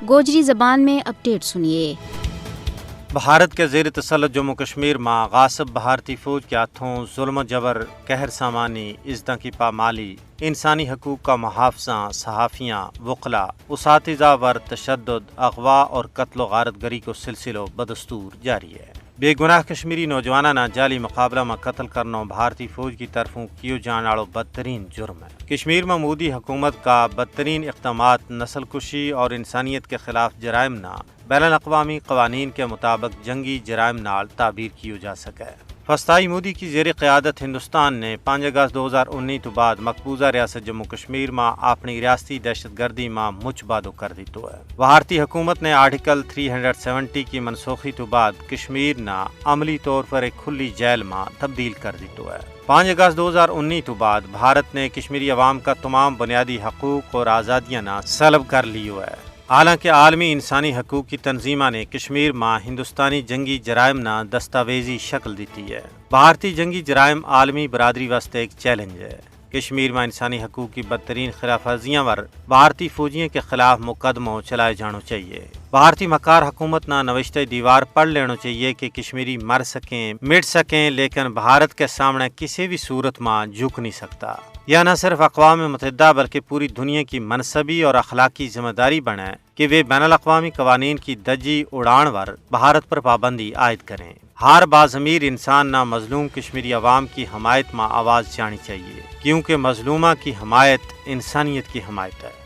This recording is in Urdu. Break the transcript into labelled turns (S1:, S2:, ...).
S1: گوجری زبان میں اپڈیٹ سنیے۔
S2: بھارت کے زیر تسلط جموں کشمیر میں غاصب بھارتی فوج کے ہاتھوں ظلم و جبر، قہر سامانی، ازدہ کی پامالی، انسانی حقوق کا محافظہ، صحافیاں، وکلاء، اساتذہ ور تشدد، اغوا اور قتل و غارت گری کو سلسلہ بدستور جاری ہے۔ بے گناہ کشمیری نوجوانہ جعلی مقابلہ میں قتل کرنا بھارتی فوج کی طرفوں کیو جان والا بدترین جرم ہے۔ کشمیر میں مودی حکومت کا بدترین اقدامات نسل کشی اور انسانیت کے خلاف جرائم نہ بین الاقوامی قوانین کے مطابق جنگی جرائم نال تعبیر کیو جا سکے۔ فسطائی مودی کی زیر قیادت ہندوستان نے 5 اگست 2019 تو بعد مقبوضہ ریاست جموں کشمیر میں اپنی ریاستی دہشت گردی میں مچ بادو کر دی تو ہے۔ بھارتی حکومت نے آرٹیکل 370 کی منسوخی تو بعد کشمیر نہ عملی طور پر ایک کھلی جیل میں تبدیل کر دی تو ہے۔ 5 اگست 2019 تو بعد بھارت نے کشمیری عوام کا تمام بنیادی حقوق اور آزادیاں نہ سلب کر لیو ہے۔ حالانکہ عالمی انسانی حقوق کی تنظیمہ نے کشمیر میں ہندوستانی جنگی جرائم نہ دستاویزی شکل دیتی ہے۔ بھارتی جنگی جرائم عالمی برادری واسطے ایک چیلنج ہے۔ کشمیر میں انسانی حقوق کی بدترین خلاف ورزیاں ور بھارتی فوجیوں کے خلاف مقدموں چلائے جانا چاہیے۔ بھارتی مکار حکومت نہ نوشتہ دیوار پڑھ لینا چاہیے کہ کشمیری مر سکیں، مٹ سکیں، لیکن بھارت کے سامنے کسی بھی صورت میں جھک نہیں سکتا۔ یہ نہ صرف اقوام متحدہ بلکہ پوری دنیا کی منصبی اور اخلاقی ذمہ داری بنے کہ وہ بین الاقوامی قوانین کی دجی اڑان ور بھارت پر پابندی عائد کریں۔ ہر باضمیر انسان نہ مظلوم کشمیری عوام کی حمایت میں آواز جانی چاہیے، کیونکہ مظلومہ کی حمایت انسانیت کی حمایت ہے۔